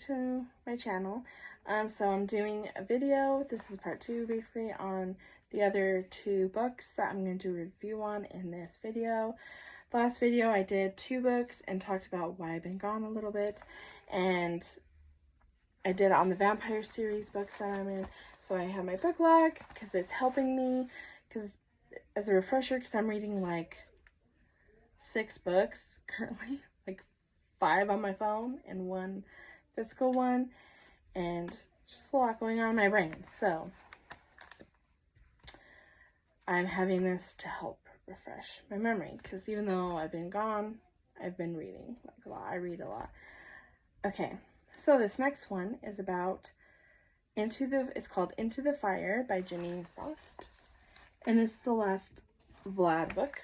to my channel. So I'm doing a video, this is part 2 basically, on the other 2 books that I'm going to do a review on in this video. The last video I did 2 books and talked about why I've been gone a little bit, and I did it on the vampire series books that I'm in. So I have my book log because it's helping me, because as a refresher, because I'm reading like 6 books currently, like 5 on my phone and 1 physical one, and just a lot going on in my brain. So I'm having this to help refresh my memory, because even though I've been gone, I've been reading like a lot. I read a lot. Okay, so this next one is about it's called Into the Fire by Jeaniene, and it's the last Vlad book.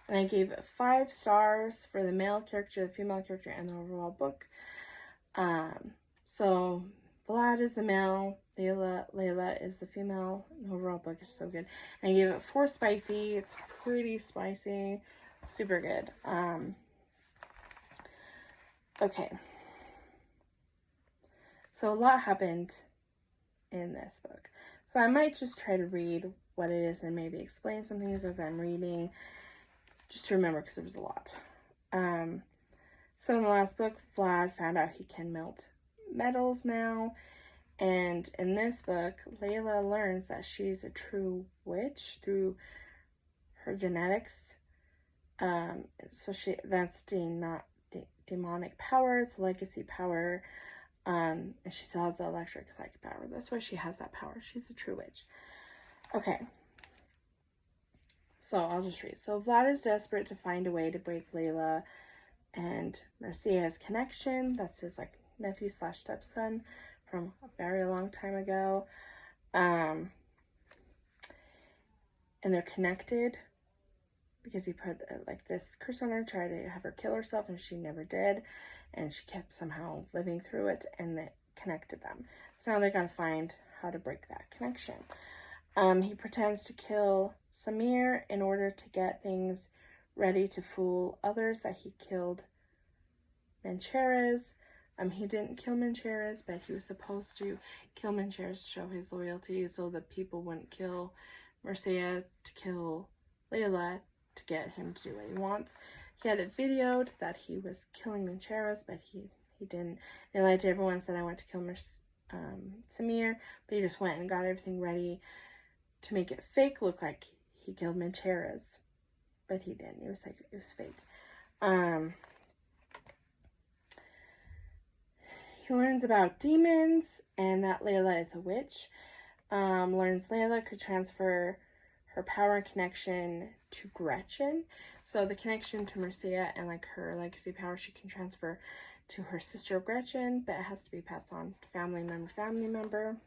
And I gave it 5 stars for the male character, the female character, and the overall book. So Vlad is the male, Layla is the female. The overall book is so good. And I gave it 4 spicy. It's pretty spicy, super good. Okay. So a lot happened in this book. So I might just try to read what it is and maybe explain some things as I'm reading, just to remember, because there was a lot. So in the last book, Vlad found out he can melt metals now. And in this book, Layla learns that she's a true witch through her genetics. So that's demonic power, it's legacy power. And she still has the electric psychic power. That's why she has that power. She's a true witch. Okay. So I'll just read. So Vlad is desperate to find a way to break Layla and Mercia's connection. That's his like nephew / stepson from a very long time ago. And they're connected because he put like this curse on her, tried to have her kill herself, and she never did. And she kept somehow living through it, and it connected them. So now they gotta find how to break that connection. He pretends to kill Samir in order to get things ready to fool others that he killed Mencherez. He didn't kill Mencherez, but he was supposed to kill Mencherez to show his loyalty so that people wouldn't kill Mercia to kill Layla to get him to do what he wants. He had it videoed that he was killing Mencherez, but he didn't. He lied to everyone, said I went to kill Samir, but he just went and got everything ready to make it fake look like he killed Mencherez, but he didn't. It was fake. He learns about demons and that Layla is a witch. Learns Layla could transfer her power and connection to Gretchen. So the connection to Mercia and like her legacy power she can transfer to her sister Gretchen, but it has to be passed on to family member.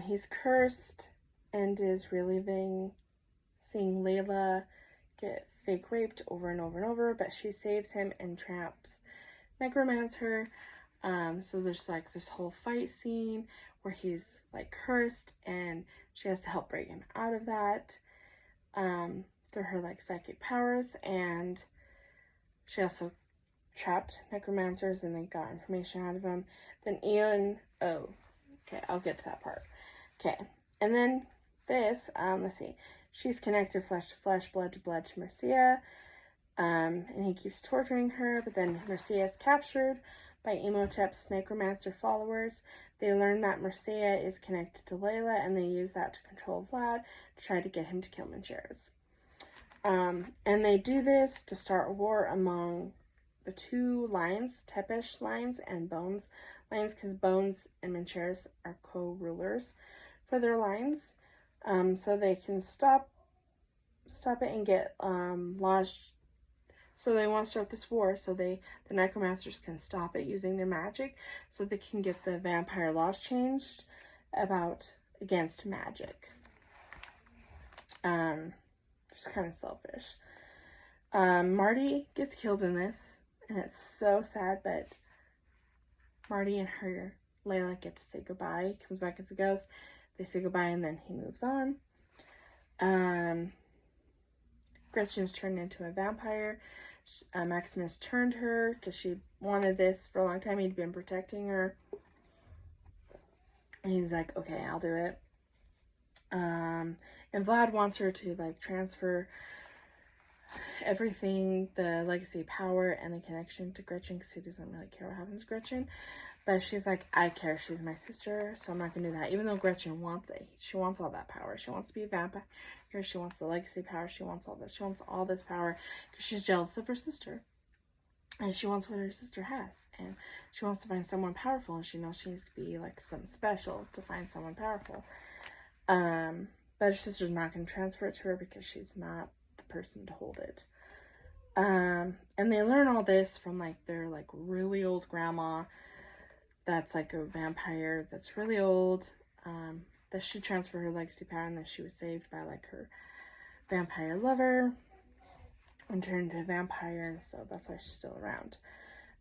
He's cursed and is reliving seeing Layla get fake raped over and over and over, but she saves him and traps Necromancer. So there's like this whole fight scene where he's like cursed and she has to help break him out of that through her like psychic powers, and she also trapped necromancers and they got information out of them. Then Ian, okay, I'll get to that part. Okay, and then this, let's see, she's connected flesh to flesh, blood to blood to Mercia, and he keeps torturing her, but then Mercia is captured by Imhotep's necromancer followers. They learn that Mercia is connected to Layla, and they use that to control Vlad to try to get him to kill Mencherez. And they do this to start a war among the 2 lines, Tepesh lines and Bones lines, because Bones and Mencherez are co-rulers for their lines. So they can stop it and get lodged. So they want to start this war so the necromancers can stop it using their magic, so they can get the vampire laws changed against magic. Just kind of selfish. Marty gets killed in this, and it's so sad, but Marty and her Layla get to say goodbye. He comes back as a ghost. They say goodbye, and then he moves on. Gretchen's turned into a vampire. Maximus turned her because she wanted this for a long time. He'd been protecting her. And he's like, okay, I'll do it. And Vlad wants her to, like, transfer everything, the legacy power and the connection to Gretchen, because he doesn't really care what happens to Gretchen. But she's like, I care, she's my sister, so I'm not going to do that. Even though Gretchen wants it. She wants all that power. She wants to be a vampire. She wants the legacy power. She wants all this. She wants all this power because she's jealous of her sister. And she wants what her sister has. And she wants to find someone powerful. And she knows she needs to be, like, something special to find someone powerful. But her sister's not going to transfer it to her because she's not the person to hold it. And they learn all this from, like, their, like, really old grandma that's, like, a vampire that's really old, that she transferred her legacy power and that she was saved by, like, her vampire lover and turned into a vampire, so that's why she's still around.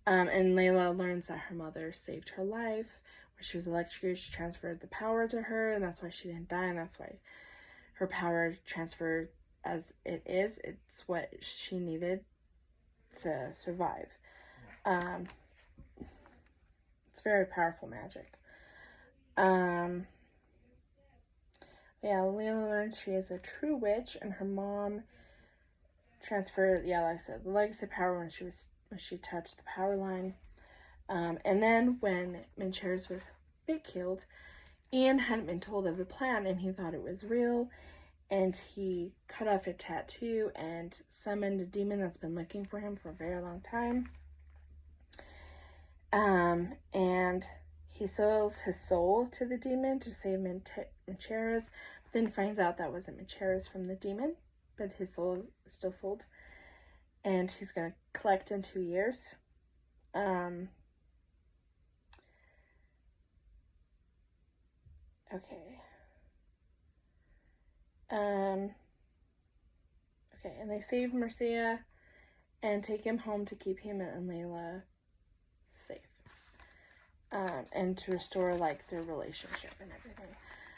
And Layla learns that her mother saved her life. When she was electrocuted, she transferred the power to her, and that's why she didn't die, and that's why her power transferred as it is. It's what she needed to survive. It's very powerful magic. Yeah, Layla learns she is a true witch, and her mom transferred, yeah, like I said, the legacy power when she touched the power line. And then when Mencheres was killed, Ian hadn't been told of the plan, and he thought it was real, and he cut off a tattoo and summoned a demon that's been looking for him for a very long time. And he sells his soul to the demon to save Mencheres, but then finds out that wasn't Mencheres from the demon, but his soul is still sold. And he's going to collect in 2 years. Okay. Okay, and they save Mercia and take him home to keep him and Layla safe. And to restore, like, their relationship and everything.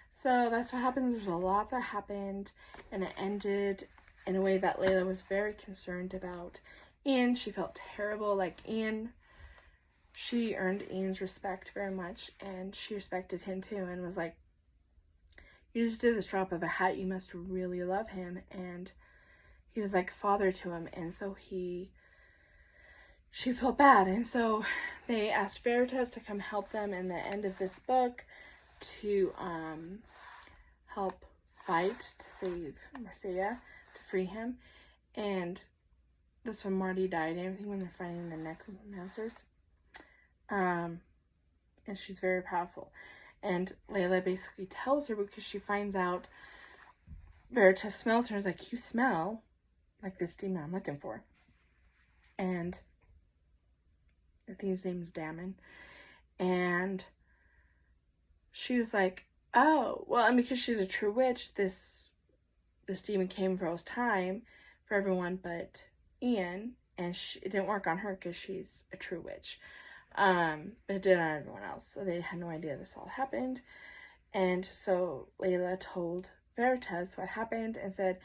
So that's what happens. There's a lot that happened, and it ended in a way that Layla was very concerned about. And she felt terrible. Like, Ian, she earned Ian's respect very much, and she respected him too, and was like, you just did this drop of a hat, you must really love him. And he was like father to him, and so she felt bad, and so they asked Veritas to come help them in the end of this book to help fight to save Mercia, to free him. And that's when Marty died and everything, when they're fighting the necromancers. And she's very powerful. And Layla basically tells her, because she finds out Veritas smells her and is like, you smell like this demon I'm looking for. And I think his name's Damon. And she was like, oh, well, and because she's a true witch, this demon came for his time for everyone but Ian, and it didn't work on her because she's a true witch. But it did on everyone else, so they had no idea this all happened. And so Layla told Veritas what happened and said,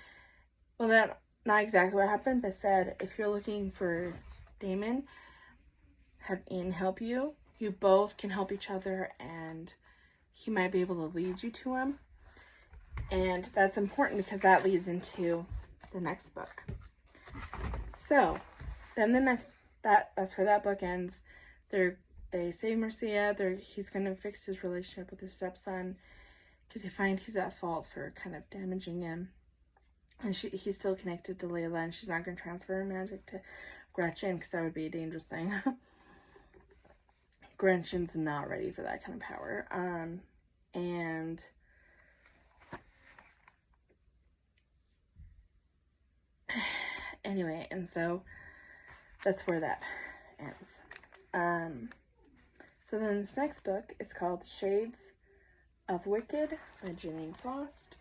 well, not exactly what happened, but said, if you're looking for Damon, have Ian help you. You both can help each other, and he might be able to lead you to him. And that's important because that leads into the next book. So then that's where that book ends. They save Mercia. He's going to fix his relationship with his stepson because they find he's at fault for kind of damaging him. And he's still connected to Layla, and she's not going to transfer her magic to Gretchen because that would be a dangerous thing. Gretchen's not ready for that kind of power. And anyway, and so that's where that ends. So then this next book is called Shades of Wicked by Jeaniene Frost.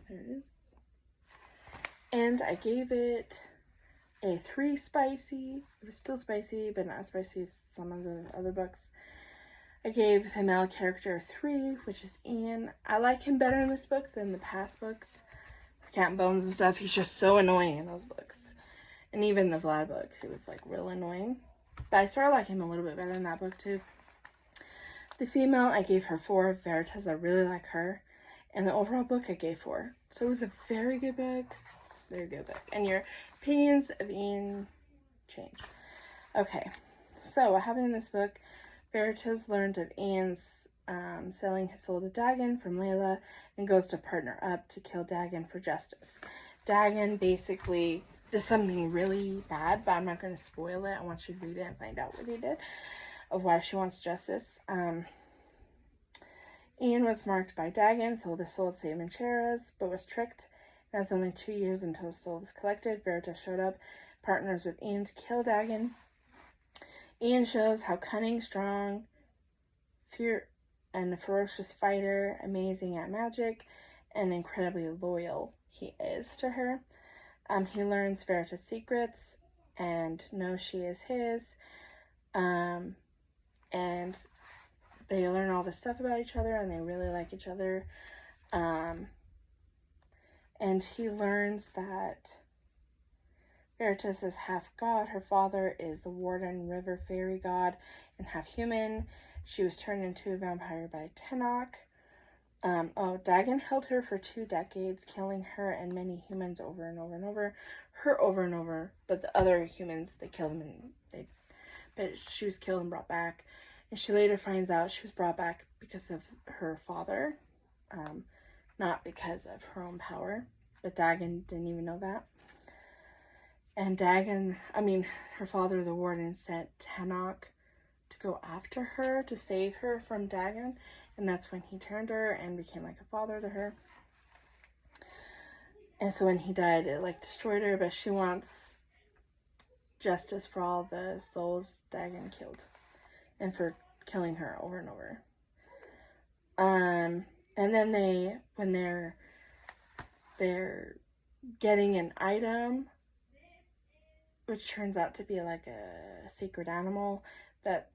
There it is. And I gave it a 3 spicy. It was still spicy, but not as spicy as some of the other books. I gave the male character a 3, which is Ian. I like him better in this book than the past books. With Cat and Bones and stuff, he's just so annoying in those books. And even the Vlad book, he was like real annoying. But I started liking him a little bit better in that book too. The female, I gave her 4. Veritas, I really like her. And the overall book, I gave 4. So it was a very good book. Very good book. And your opinions of Ian changed. Okay. So what happened in this book? Veritas learned of Ian's selling his soul to Dagon from Layla and goes to partner up to kill Dagon for justice. Dagon basically does something really bad, but I'm not going to spoil it. I want you to read it and find out what he did, of why she wants justice. Ian was marked by Dagon, sold his soul to St. Mancheras, but was tricked. And it's only 2 years until his soul was collected. Veritas showed up, partners with Ian to kill Dagon. Ian shows how cunning, strong, and a ferocious fighter, amazing at magic, and incredibly loyal he is to her. He learns Veritas' secrets and knows she is his. And they learn all this stuff about each other, and they really like each other. And he learns that Veritas is half god. Her father is a warden river fairy god and half human. She was turned into a vampire by Tenok. Dagon held her for 2 decades, killing her and many humans over and over and over. Her over and over, but the other humans, they killed them, but she was killed and brought back. And she later finds out she was brought back because of her father, not because of her own power. But Dagon didn't even know that. And her father, the warden, sent Tenok to go after her, to save her from Dagon. And that's when he turned her and became like a father to her. And so when he died, it like destroyed her, but she wants justice for all the souls Dagon killed. And for killing her over and over. And then when they're getting an item, which turns out to be like a sacred animal that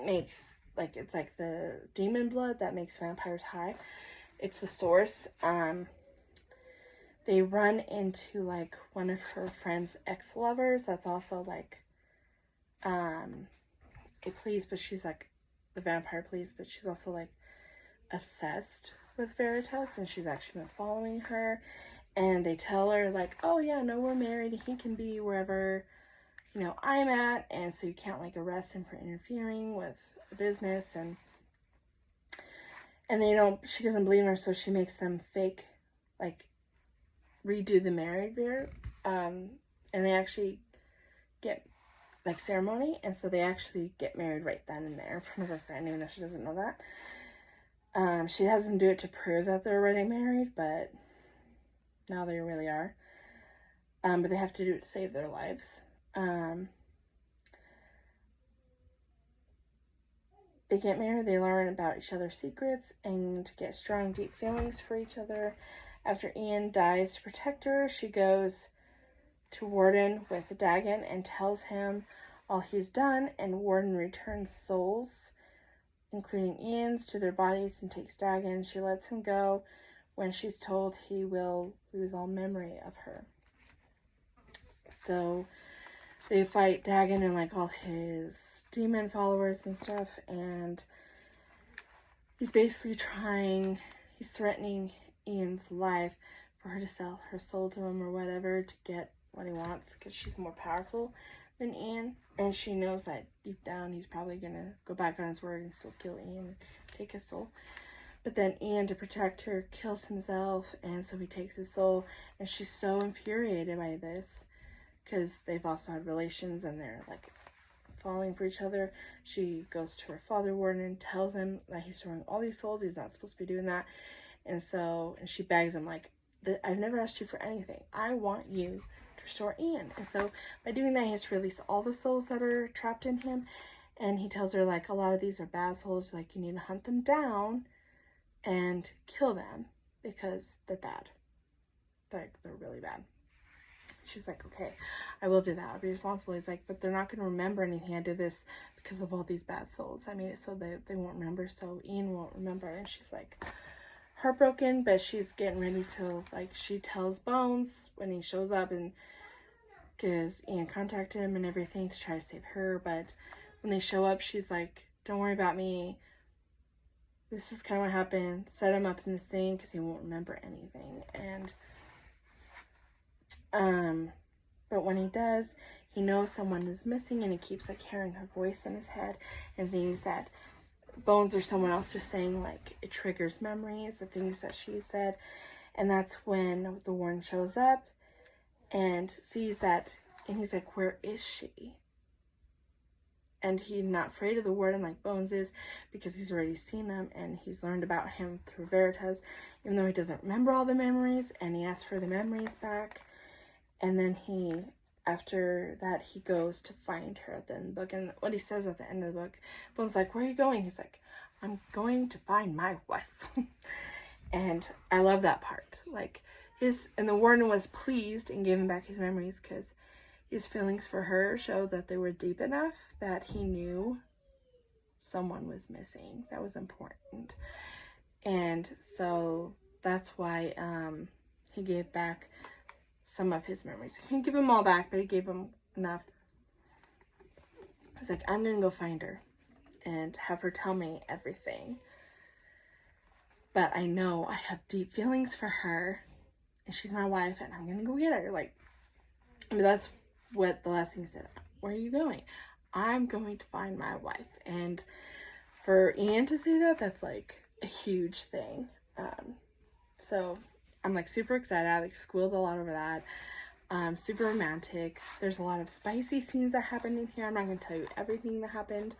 makes, like, it's like the demon blood that makes vampires high. It's the source. They run into like one of her friend's ex-lovers that's also like a police, but she's like the vampire police, but she's also like obsessed with Veritas, and she's actually been following her. And they tell her like, oh yeah, no, we're married, he can be wherever, you know, I'm at, and so you can't like arrest him for interfering with the business. And she doesn't believe her, so she makes them fake, like, redo the marriage and they actually get like ceremony, and so they actually get married right then and there in front of her friend, even though she doesn't know that. She has them do it to prove that they're already married, but now they really are. But they have to do it to save their lives. They get married, they learn about each other's secrets, and get strong, deep feelings for each other. After Ian dies to protect her, she goes to Warden with Dagon and tells him all he's done, and Warden returns souls, including Ian's, to their bodies and takes Dagon. She lets him go when she's told he will lose all memory of her. So they fight Dagon and like all his demon followers and stuff, and he's basically threatening Ian's life for her to sell her soul to him or whatever to get what he wants, because she's more powerful than Ian, and she knows that deep down he's probably gonna go back on his word and still kill Ian and take his soul. But then Ian, to protect her, kills himself, and so he takes his soul, and she's so infuriated by this because they've also had relations and they're like falling for each other. She goes to her father, Warden, and tells him that he's throwing all these souls, he's not supposed to be doing that. And she begs him, like, I've never asked you for anything. I want you to restore Ian. And so by doing that, he has to release all the souls that are trapped in him. And he tells her, like, a lot of these are bad souls. Like, you need to hunt them down and kill them because they're bad. They're really bad. She's like, okay, I will do that. I'll be responsible. He's like, but they're not going to remember anything. I did this because of all these bad souls. I made it so they won't remember, so Ian won't remember. And she's like heartbroken, but she's getting ready to, like, she tells Bones when he shows up, and because Ian contacted him and everything to try to save her, but when they show up, she's like, don't worry about me. This is kind of what happened. Set him up in this thing because he won't remember anything. And, but when he does, he knows someone is missing, and he keeps, like, hearing her voice in his head and things that Bones or someone else is saying, like, it triggers memories of things that she said. And that's when the Warden shows up and sees that, and he's like, where is she? And he's not afraid of the Warden like Bones is, because he's already seen them, and he's learned about him through Veritas, even though he doesn't remember all the memories, and he asks for the memories back. And then after that, he goes to find her at the end of the book. And what he says at the end of the book, Bones like, where are you going? He's like, I'm going to find my wife. And I love that part. Like, and the Warden was pleased and gave him back his memories, because his feelings for her showed that they were deep enough that he knew someone was missing. That was important. And so that's why he gave back some of his memories. He didn't give them all back, but he gave them enough. He's like, I'm going to go find her and have her tell me everything. But I know I have deep feelings for her, and she's my wife, and I'm going to go get her. Like, I mean, that's what the last thing he said. Where are you going? I'm going to find my wife. And for Ian to say that, that's like a huge thing. So I'm like super excited. I like squealed a lot over that. Super romantic. There's a lot of spicy scenes that happened in here. I'm not going to tell you everything that happened,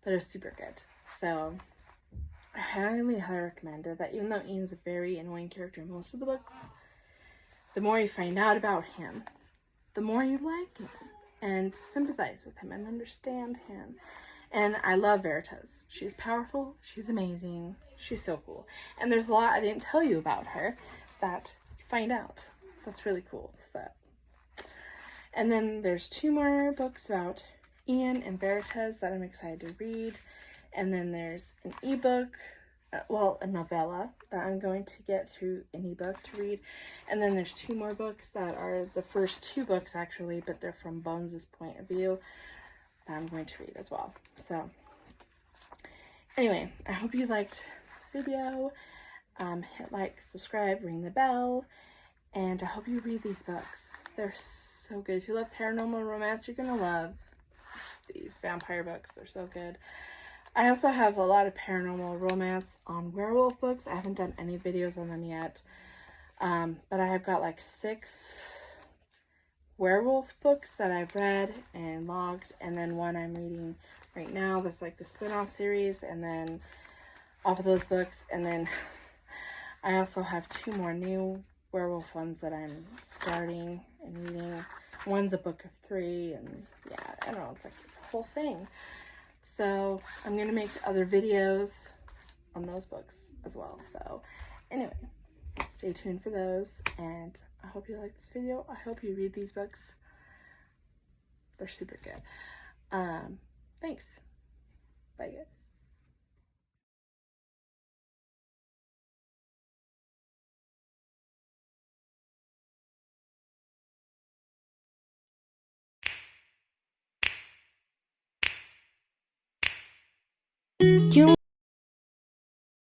but it was super good. So I highly recommend it. That even though Ian's a very annoying character in most of the books, the more you find out about him, the more you like him and sympathize with him and understand him. And I love Veritas. She's powerful. She's amazing. She's so cool. And there's a lot I didn't tell you about her that you find out. That's really cool. So, and then there's 2 more books about Ian and Veritas that I'm excited to read. And then there's an ebook, a novella that I'm going to get through an ebook to read. And then there's 2 more books that are the first 2 books actually, but they're from Bones' point of view, that I'm going to read as well. So anyway, I hope you liked this video. Hit like, subscribe, ring the bell, and I hope you read these books. They're so good. If you love paranormal romance, you're gonna love these vampire books. They're so good. I also have a lot of paranormal romance on werewolf books. I haven't done any videos on them yet. But I have got like 6 werewolf books that I've read and logged. And then one I'm reading right now that's like the spin-off series. And then off of those books. And then I also have 2 more new werewolf ones that I'm starting and reading. One's a book of 3. And yeah, I don't know. It's a whole thing. So I'm going to make other videos on those books as well. So anyway, stay tuned for those. And I hope you like this video. I hope you read these books. They're super good. Thanks. Bye, guys. You